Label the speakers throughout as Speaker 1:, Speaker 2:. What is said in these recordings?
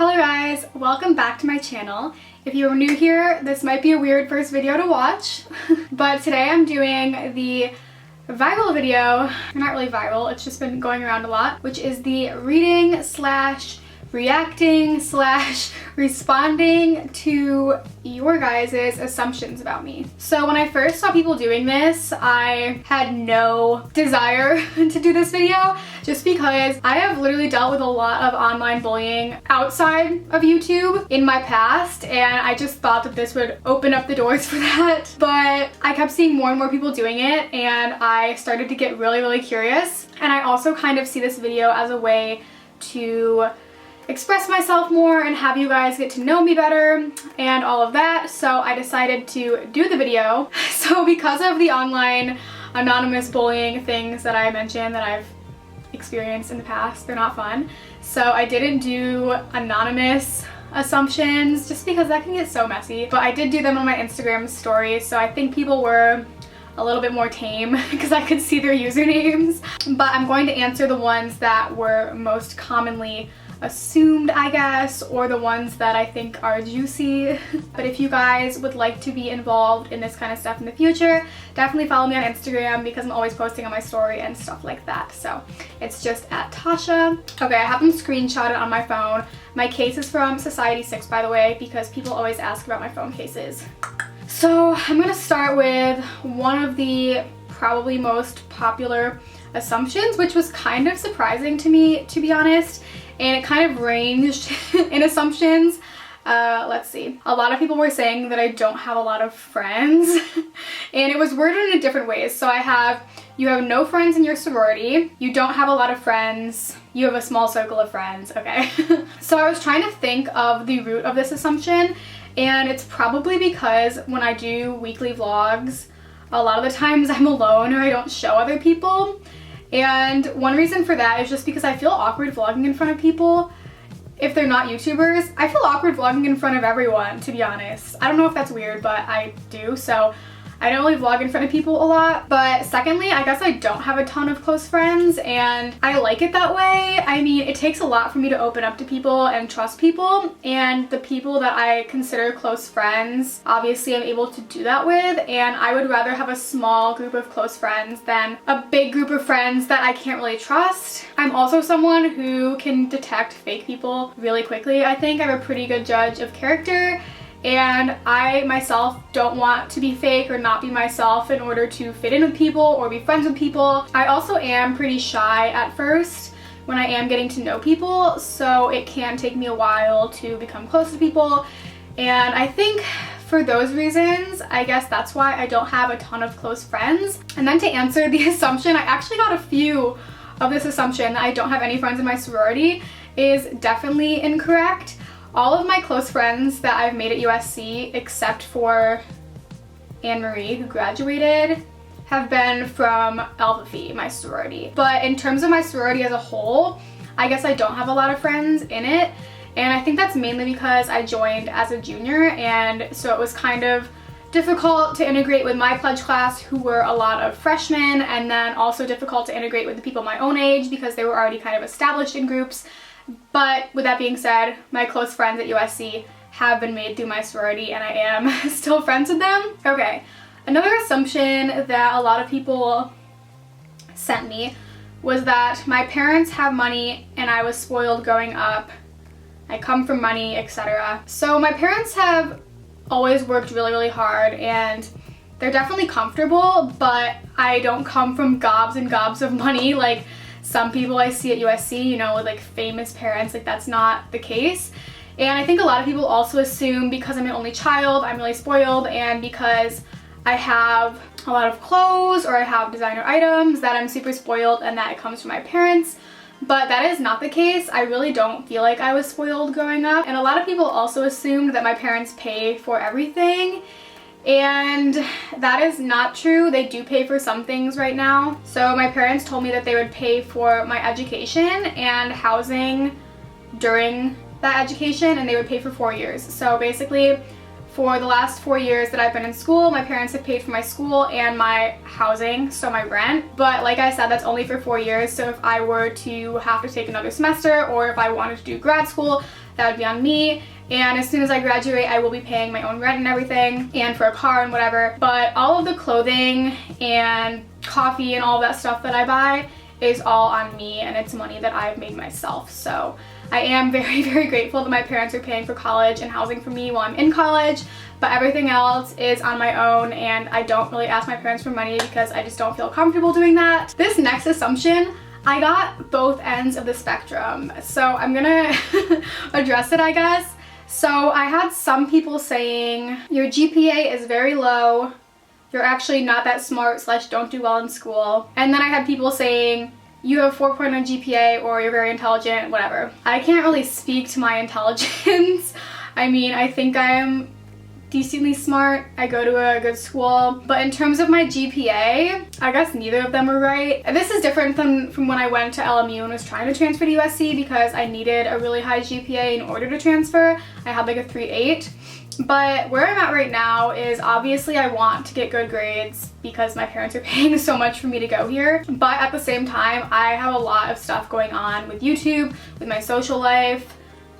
Speaker 1: Hello guys, welcome back to my channel. If you're new here, this might be a weird first video to watch, but today I'm doing the viral video, not really viral, it's just been going around a lot, which is the reading slash reacting slash responding to your guys' assumptions about me. So when I first saw people doing this, I had no desire to do this video just because I have literally dealt with a lot of online bullying outside of YouTube in my past, and I just thought that this would open up the doors for that. But I kept seeing more and more people doing it, and I started to get really curious. And I also kind of see this video as a way to express myself more and have you guys get to know me better and all of that, so I decided to do the video. So because of the online anonymous bullying things that I mentioned that I've experienced in the past, they're not fun, so I didn't do anonymous assumptions just because that can get so messy, but I did do them on my Instagram stories, so I think people were a little bit more tame because I could see their usernames. But I'm going to answer the ones that were most commonly assumed, I guess, or the ones that I think are juicy. But if you guys would like to be involved in this kind of stuff in the future, definitely follow me on Instagram because I'm always posting on my story and stuff like that. So it's just at Tasha. Okay, I have them screenshotted on my phone. My case is from Society 6, by the way, because people always ask about my phone cases. So I'm gonna start with one of the probably most popular assumptions, which was kind of surprising to me, to be honest, and it kind of ranged in assumptions. Let's see. A lot of people were saying that I don't have a lot of friends, and it was worded in different ways. So you have no friends in your sorority, you don't have a lot of friends, you have a small circle of friends, okay? So I was trying to think of the root of this assumption, and it's probably because when I do weekly vlogs, a lot of the times I'm alone or I don't show other people. And one reason for that is just because I feel awkward vlogging in front of people if they're not YouTubers. I feel awkward vlogging in front of everyone, to be honest. I don't know if that's weird, but I do, so I don't really vlog in front of people a lot. But secondly, I guess I don't have a ton of close friends, and I like it that way. I mean, it takes a lot for me to open up to people and trust people, and the people that I consider close friends, obviously I'm able to do that with, and I would rather have a small group of close friends than a big group of friends that I can't really trust. I'm also someone who can detect fake people really quickly. I think I'm a pretty good judge of character, and I myself don't want to be fake or not be myself in order to fit in with people or be friends with people. I also am pretty shy at first when I am getting to know people, so it can take me a while to become close to people, and I think for those reasons, I guess that's why I don't have a ton of close friends. And then to answer the assumption, I actually got a few of this assumption that I don't have any friends in my sorority is definitely incorrect. All of my close friends that I've made at USC, except for Anne-Marie, who graduated, have been from Alpha Phi, my sorority. But in terms of my sorority as a whole, I guess I don't have a lot of friends in it. And I think that's mainly because I joined as a junior, and so it was kind of difficult to integrate with my pledge class, who were a lot of freshmen, and then also difficult to integrate with the people my own age because they were already kind of established in groups. But with that being said, my close friends at USC have been made through my sorority, and I am still friends with them. Okay, another assumption that a lot of people sent me was that my parents have money and I was spoiled growing up. I come from money, etc. So my parents have always worked really hard, and they're definitely comfortable, but I don't come from gobs and gobs of money like some people I see at USC, you know, with like famous parents. Like, that's not the case. And I think a lot of people also assume because I'm an only child, I'm really spoiled, and because I have a lot of clothes or I have designer items, that I'm super spoiled and that it comes from my parents. But that is not the case. I really don't feel like I was spoiled growing up. And a lot of people also assumed that my parents pay for everything, and that is not true. They do pay for some things right now. So my parents told me that they would pay for my education and housing during that education, and they would pay for 4 years. So basically, for the last 4 years that I've been in school, my parents have paid for my school and my housing, so my rent. But like I said, that's only for 4 years, so if I were to have to take another semester or if I wanted to do grad school, that would be on me. And as soon as I graduate, I will be paying my own rent and everything, and for a car and whatever. But all of the clothing and coffee and all that stuff that I buy is all on me, and it's money that I've made myself. So I am very, very grateful that my parents are paying for college and housing for me while I'm in college, but everything else is on my own, and I don't really ask my parents for money because I just don't feel comfortable doing that. This next assumption, I got both ends of the spectrum, so I'm gonna address it, I guess. So I had some people saying, your GPA is very low, you're actually not that smart / don't do well in school. And then I had people saying, you have 4.0 GPA or you're very intelligent, whatever. I can't really speak to my intelligence. I mean, I think I'm decently smart. I go to a good school. But in terms of my GPA, I guess neither of them were right. This is different from when I went to LMU and was trying to transfer to USC because I needed a really high GPA in order to transfer. I had like a 3.8. But where I'm at right now is obviously I want to get good grades because my parents are paying so much for me to go here. But at the same time, I have a lot of stuff going on with YouTube, with my social life,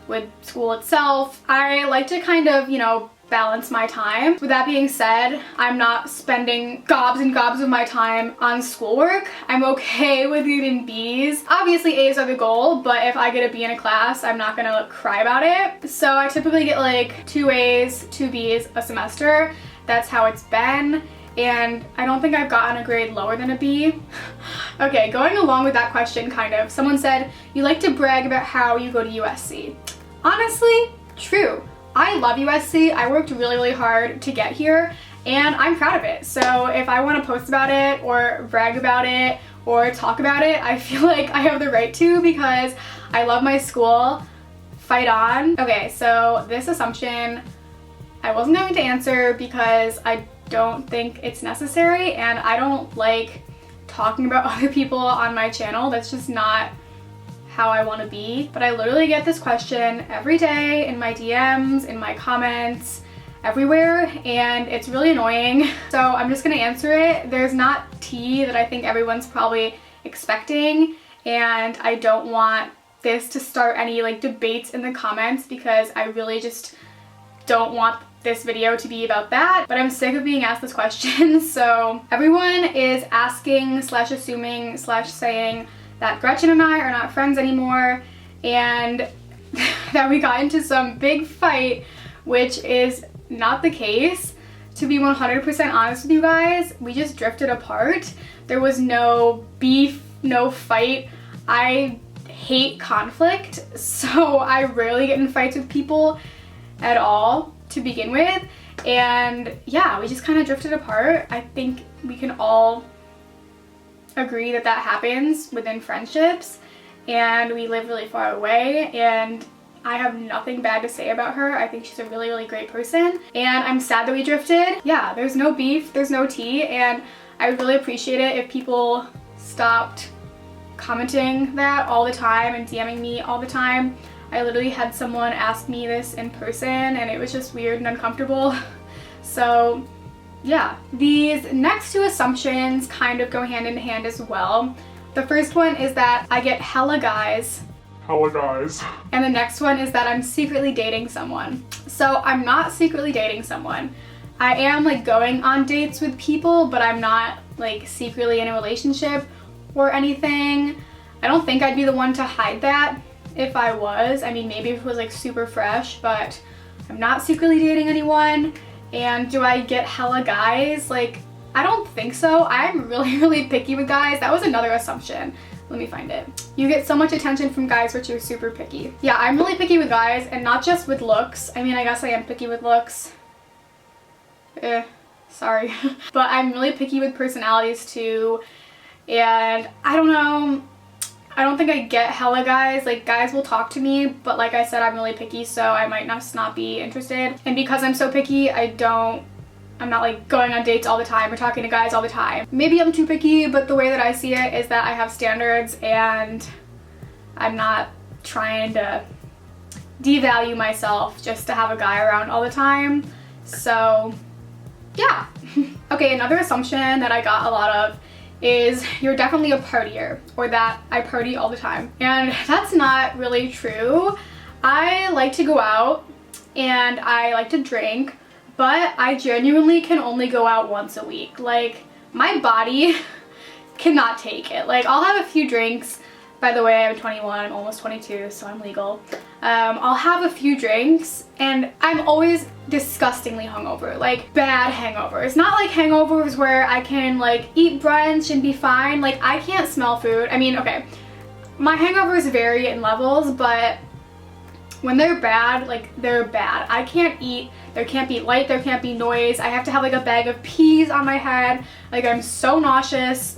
Speaker 1: with school itself. I like to kind of, you know, balance my time. With that being said, I'm not spending gobs and gobs of my time on schoolwork. I'm okay with getting B's. Obviously A's are the goal, but if I get a B in a class, I'm not gonna cry about it. So I typically get like 2 A's, 2 B's a semester. That's how it's been. And I don't think I've gotten a grade lower than a B. Okay, going along with that question, kind of. Someone said, you like to brag about how you go to USC. Honestly, true. I love USC. I worked really, really hard to get here, and I'm proud of it. So if I want to post about it or brag about it or talk about it, I feel like I have the right to because I love my school. Fight on. Okay, so this assumption I wasn't going to answer because I don't think it's necessary, and I don't like talking about other people on my channel. That's just not how I want to be. But I literally get this question every day in my DMs, in my comments, everywhere, and it's really annoying. So I'm just gonna answer it. There's not tea that I think everyone's probably expecting, and I don't want this to start any like debates in the comments because I really just don't want this video to be about that. But I'm sick of being asked this question. So everyone is asking / assuming / saying that Gretchen and I are not friends anymore, and that we got into some big fight, which is not the case. To be 100% honest with you guys, we just drifted apart. There was no beef, no fight. I hate conflict, so I rarely get in fights with people at all to begin with. And yeah, we just kind of drifted apart. I think we can all agree that that happens within friendships, and we live really far away, and I have nothing bad to say about her. I think she's a really, really great person, and I'm sad that we drifted. Yeah, there's no beef, there's no tea, and I would really appreciate it if people stopped commenting that all the time and DMing me all the time. I literally had someone ask me this in person, and it was just weird and uncomfortable. So yeah, these next two assumptions kind of go hand in hand as well. The first one is that I get hella guys.
Speaker 2: Hella guys.
Speaker 1: And the next one is that I'm secretly dating someone. So I'm not secretly dating someone. I am like going on dates with people, but I'm not like secretly in a relationship or anything. I don't think I'd be the one to hide that if I was. I mean, maybe if it was like super fresh, but I'm not secretly dating anyone. And do I get hella guys? Like, I don't think so. I'm really, really picky with guys. That was another assumption. Let me find it. You get so much attention from guys, but you're super picky. Yeah, I'm really picky with guys, and not just with looks. I mean, I guess I am picky with looks. Sorry. But I'm really picky with personalities too. And I don't know. I don't think I get hella guys. Like, guys will talk to me, but like I said, I'm really picky, so I might not be interested. And because I'm so picky, I'm not like going on dates all the time or talking to guys all the time. Maybe I'm too picky, but the way that I see it is that I have standards, and I'm not trying to devalue myself just to have a guy around all the time. So yeah. Okay, another assumption that I got a lot of is you're definitely a partier, or that I party all the time. And that's not really true. I like to go out and I like to drink, but I genuinely can only go out once a week. Like, my body cannot take it. Like, I'll have a few drinks. By the way, I'm 21, I'm almost 22, so I'm legal. I'll have a few drinks and I'm always disgustingly hungover, like bad hangovers. Not like hangovers where I can like eat brunch and be fine. Like, I can't smell food. I mean, okay, my hangovers vary in levels, but when they're bad, like, they're bad. I can't eat, there can't be light, there can't be noise. I have to have like a bag of peas on my head. Like, I'm so nauseous.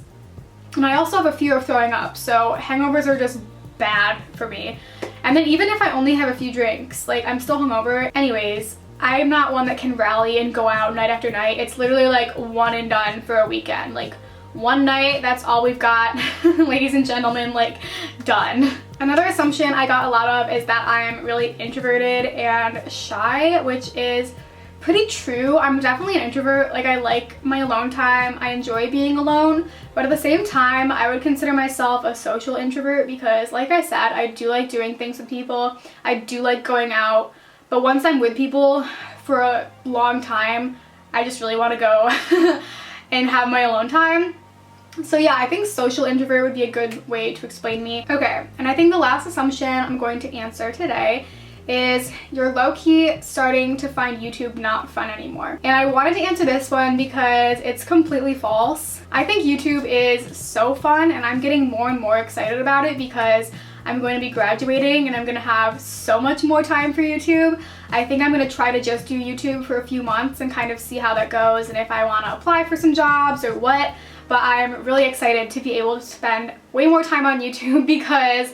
Speaker 1: And I also have a fear of throwing up, so hangovers are just bad for me. And then even if I only have a few drinks, like, I'm still hungover. Anyways, I'm not one that can rally and go out night after night. It's literally like one and done for a weekend. Like, one night, that's all we've got. Ladies and gentlemen, like, done. Another assumption I got a lot of is that I'm really introverted and shy, which is pretty true. I'm definitely an introvert. Like, I like my alone time. I enjoy being alone, but at the same time, I would consider myself a social introvert because, like I said, I do like doing things with people. I do like going out, but once I'm with people for a long time, I just really want to go and have my alone time. So yeah, I think social introvert would be a good way to explain me. Okay, and I think the last assumption I'm going to answer today is you're low-key starting to find YouTube not fun anymore. And I wanted to answer this one because it's completely false. I think YouTube is so fun and I'm getting more and more excited about it because I'm going to be graduating and I'm going to have so much more time for YouTube. I think I'm going to try to just do YouTube for a few months and kind of see how that goes and if I want to apply for some jobs or what. But I'm really excited to be able to spend way more time on YouTube because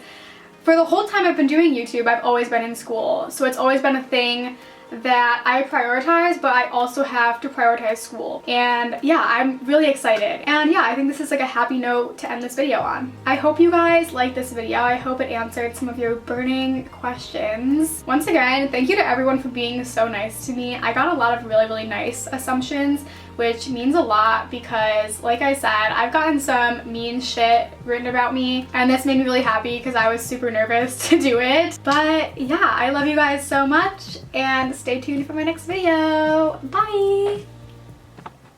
Speaker 1: for the whole time I've been doing YouTube, I've always been in school. So it's always been a thing that I prioritize, but I also have to prioritize school. And yeah, I'm really excited. And yeah, I think this is like a happy note to end this video on. I hope you guys liked this video. I hope it answered some of your burning questions. Once again, thank you to everyone for being so nice to me. I got a lot of really, really nice assumptions, which means a lot because, like I said, I've gotten some mean shit written about me and this made me really happy because I was super nervous to do it. But yeah, I love you guys so much and stay tuned for my next video. Bye!